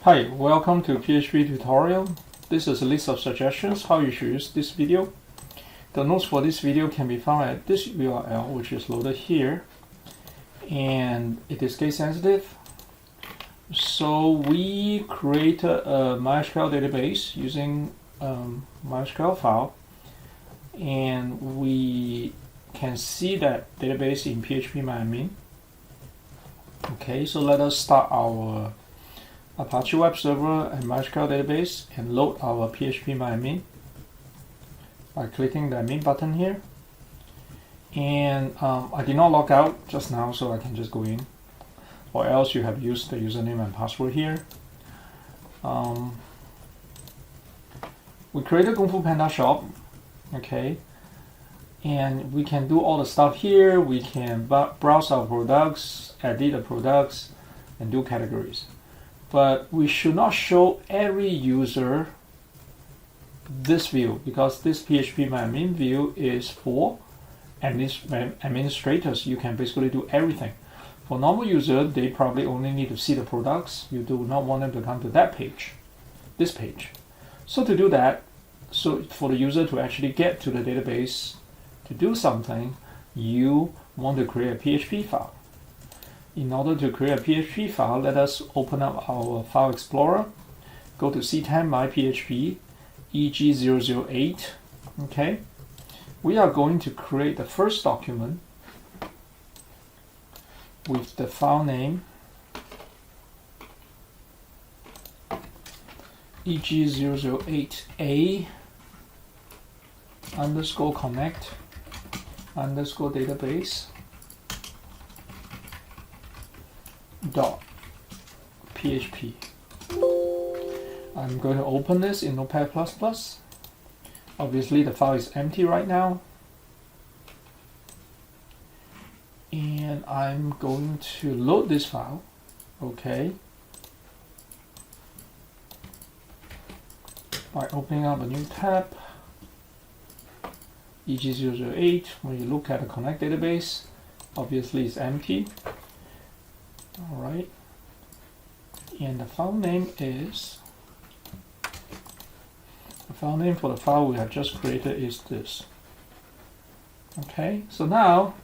Hi, welcome to PHP tutorial. This is a list of suggestions how you should use this video. The notes for this video can be found at this URL, which is loaded here, and it is case sensitive. So we created a MySQL database using MySQL file, and we can see that database in php-myadmin. Okay, so let us start our Apache web server and MySQL database and load our php-myadmin by clicking the admin button here. And I did not log out just now, so I can just go in, or else you have used the username and password here. We created Kung Fu Panda shop, okay, and we can do all the stuff here. We can browse our products, edit the products, and do categories. But we should not show every user this view, because this php-myadmin view is for administrators. You can basically do everything. For normal user, they probably only need to see the products. You do not want them to come to that page, this page. So to do that, so for the user to actually get to the database to do something, you want to create a PHP file. In order to create a PHP file, let us open up our file explorer, go to ctemp myphp eg008. Okay, we are going to create the first document with the file name eg008a underscore connect underscore database dot php. I'm going to open this in Notepad++. Obviously the file is empty right now, and I'm going to load this file. Okay, by opening up a new tab, eg008. When you look at the connect database, obviously it's empty. All right, and the file name is, the file name for the file we have just created is this. Okay, so now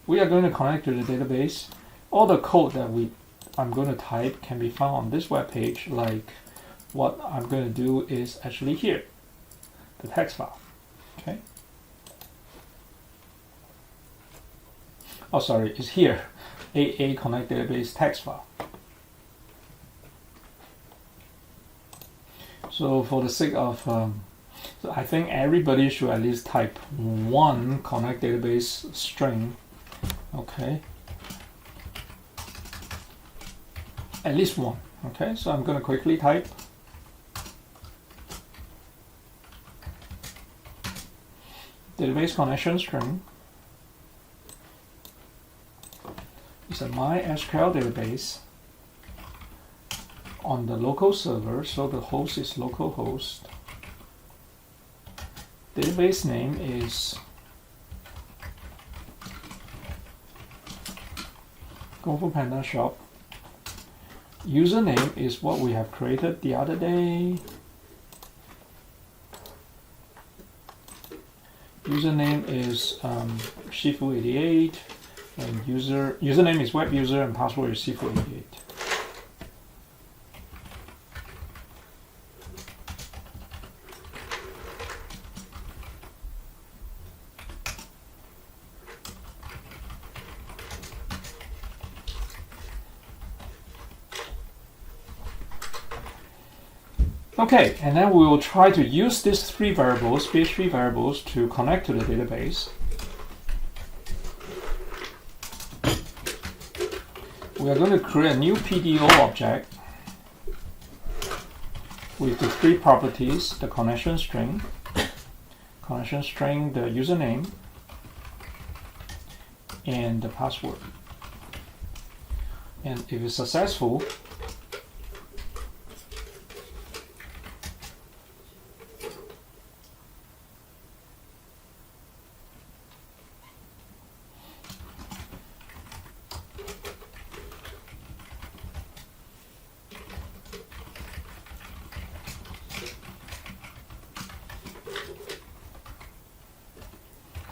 we are going to connect to the database. All the code that I'm going to type can be found on this web page. Like what I'm going to do is actually here, the text file. Okay. Oh, sorry, it's here. AA connect database text file. So for the sake of, so I think everybody should at least type one connect database string. Okay, at least one. Okay, so I'm going to quickly type database connection string. It's a MySQL database on the local server, so the host is localhost. Database name is Kung Fu Panda shop. Username is what we have created the other day. Username is Shifu88. And username is web user and password is Shifu88. Okay, and then we will try to use these three variables, PHP variables, to connect to the database. We are going to create a new PDO object with the three properties: the connection string, the username, and the password. And if it's successful,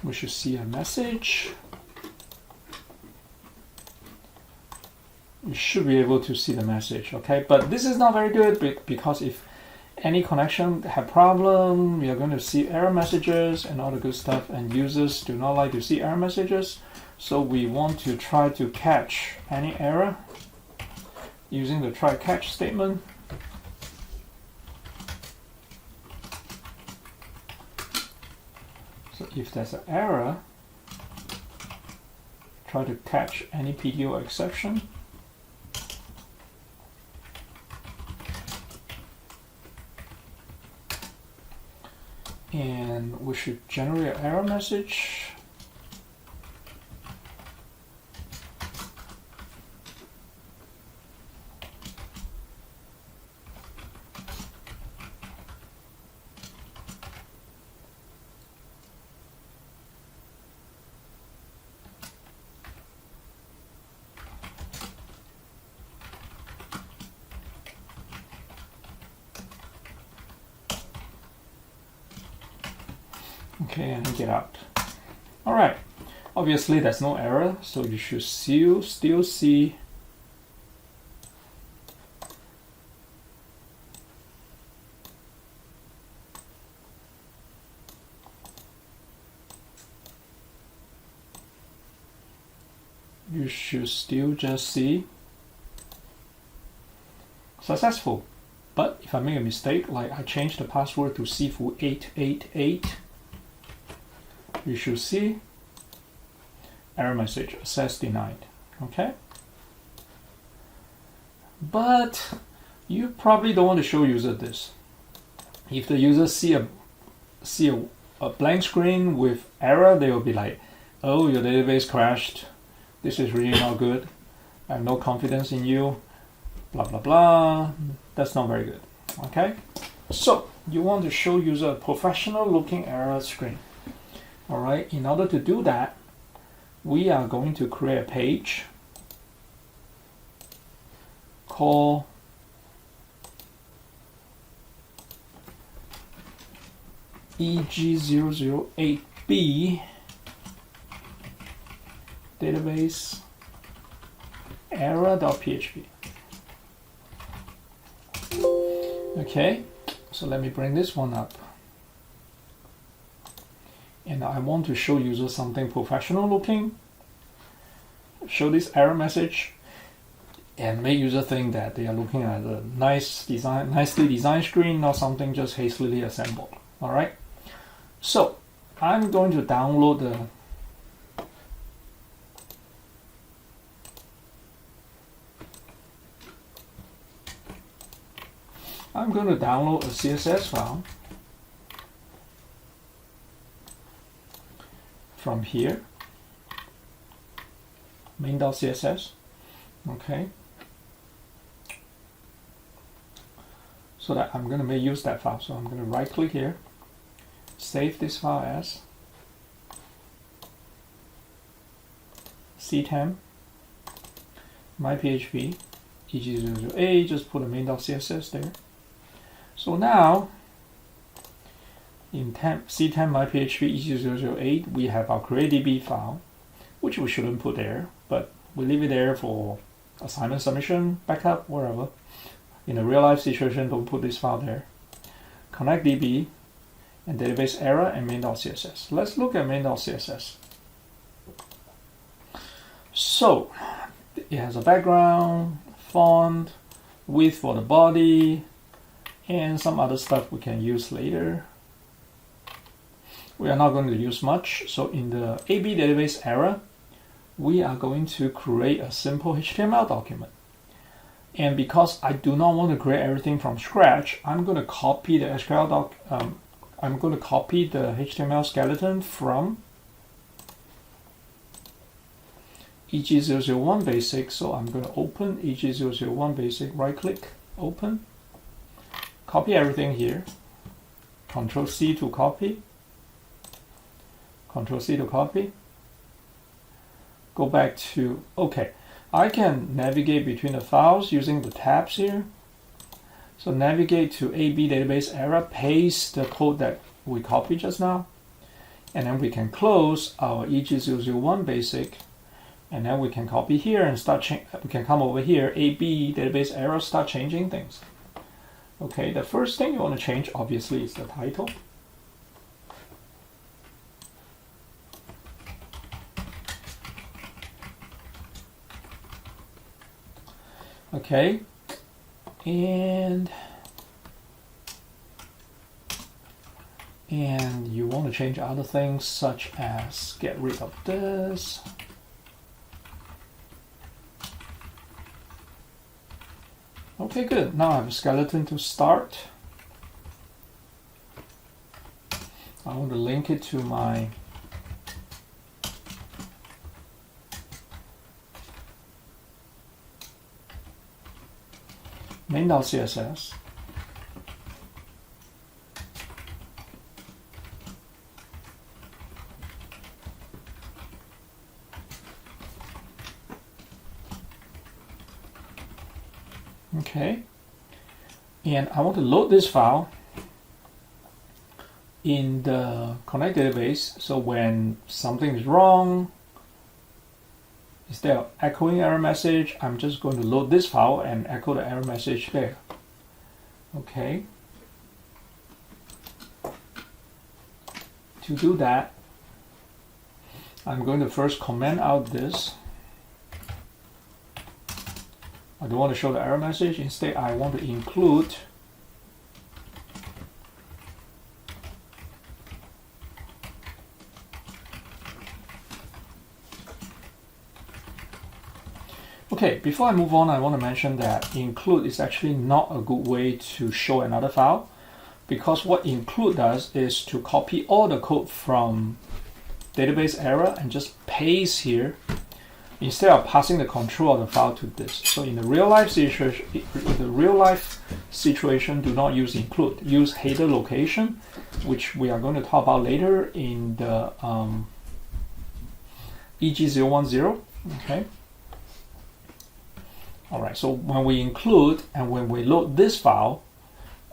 we should see a message. You should be able to see the message, okay? But this is not very good because if any connection have problem, we are going to see error messages and all the good stuff, and users do not like to see error messages. So we want to try to catch any error using the try catch statement. So if there's an error, try to catch any PTO exception. And we should generate an error message. Okay, and get out. All right. Obviously, there's no error, so you should still see just see successful. But if I make a mistake, like I change the password to Sifu888, you should see error message, access denied. Okay? But you probably don't want to show user this. If the user see a blank screen with error, they will be like, oh, your database crashed. This is really not good. I have no confidence in you. Blah, blah, blah. That's not very good. Okay? So you want to show user a professional looking error screen. All right, in order to do that, we are going to create a page called eg008b database error.php. Okay, so let me bring this one up. And I want to show user something professional looking. Show this error message and make user think that they are looking at a nicely designed screen, not something just hastily assembled. All right. So I'm going to download a CSS file from here, main.css. Okay, so that I'm going to use that file. So I'm going to right click here, save this file as xampp myphp eg008, just put a main.css there. So now in xampp myphp eg008, we have our createDB file, which we shouldn't put there, but we leave it there for assignment submission, backup, wherever. In a real life situation, don't put this file there. ConnectDB and database error and main.css. Let's look at main.css. So it has a background, font, width for the body, and some other stuff we can use later. We are not going to use much. So in the AB database error, we are going to create a simple HTML document. And because I do not want to create everything from scratch, I'm going to copy the HTML skeleton from eg001 basic. So I'm going to open eg001 basic, right click, open, copy everything here, Control C to copy, Control C to copy, go back to, okay, I can navigate between the files using the tabs here. So navigate to AB database error, paste the code that we copied just now, And then we can close our eg001 basic, and then we can copy here and we can come over here, AB database error, start changing things. Okay, the first thing you want to change obviously is the title. Okay, and you want to change other things such as get rid of this. Okay, good. Now I have a skeleton to start. I want to link it to my main.css. Okay, and I want to load this file in the Connect database, so when something is wrong, instead of echoing error message, I'm just going to load this file and echo the error message there. Okay. To do that, I'm going to first comment out this. I don't want to show the error message. Instead, I want to include Okay, before I move on, I want to mention that include is actually not a good way to show another file, because what include does is to copy all the code from database error and just paste here instead of passing the control of the file to this. So in the real life situation, do not use include. Use header location, which we are going to talk about later in the eg010. Okay. All right. So when we include and when we load this file,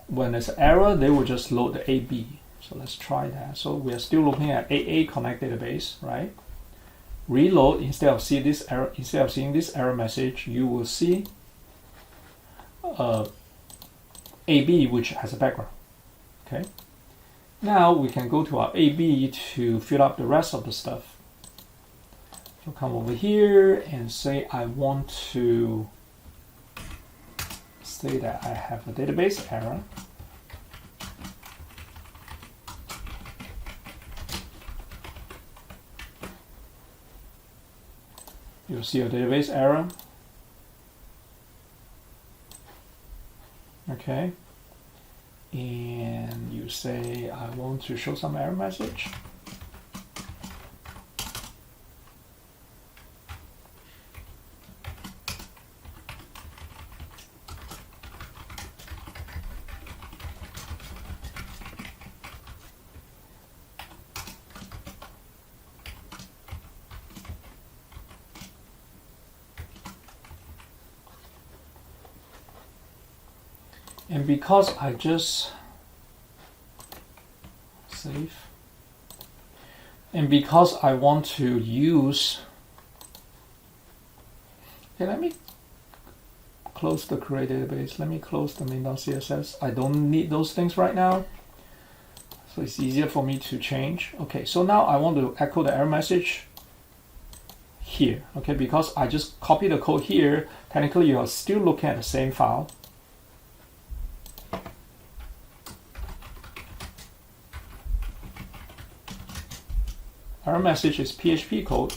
when there's an error, they will just load the AB. So let's try that. So we are still looking at AA Connect database, right? Reload, instead of seeing this error message, you will see AB, which has a background. Okay. Now we can go to our AB to fill up the rest of the stuff. So come over here and say I want to say that I have a database error. You'll see a database error. Okay. And you say, I want to show some error message. And because I just save, and because I want to use, okay, let me close the create database. Let me close the main.css. I don't need those things right now, so it's easier for me to change. Okay, so now I want to echo the error message here. Okay, because I just copied the code here, technically you are still looking at the same file. Error message is PHP code.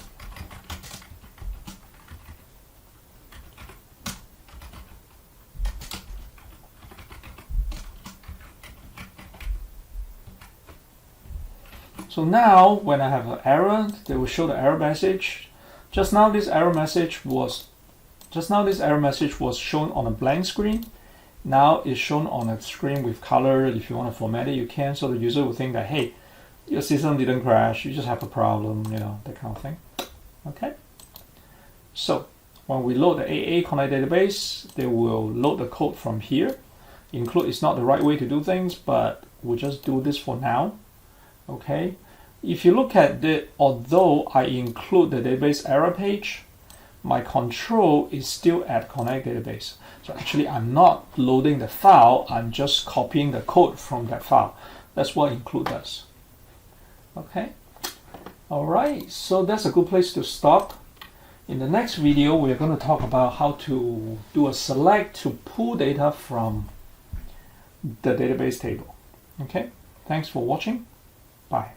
So now when I have an error, they will show the error message. Just now this error message was shown on a blank screen. Now it's shown on a screen with color. If you want to format it, you can, so the user will think that, hey, your system didn't crash, you just have a problem, you know, that kind of thing. Okay. So when we load the AA Connect database, they will load the code from here. Include is not the right way to do things, but we'll just do this for now. Okay. if you look at it, although I include the database error page, my control is still at connect database. So actually I'm not loading the file, I'm just copying the code from that file. That's what include does. Okay. Alright, so that's a good place to stop. In the next video, we're going to talk about how to do a select to pull data from the database table. Okay, thanks for watching. Bye.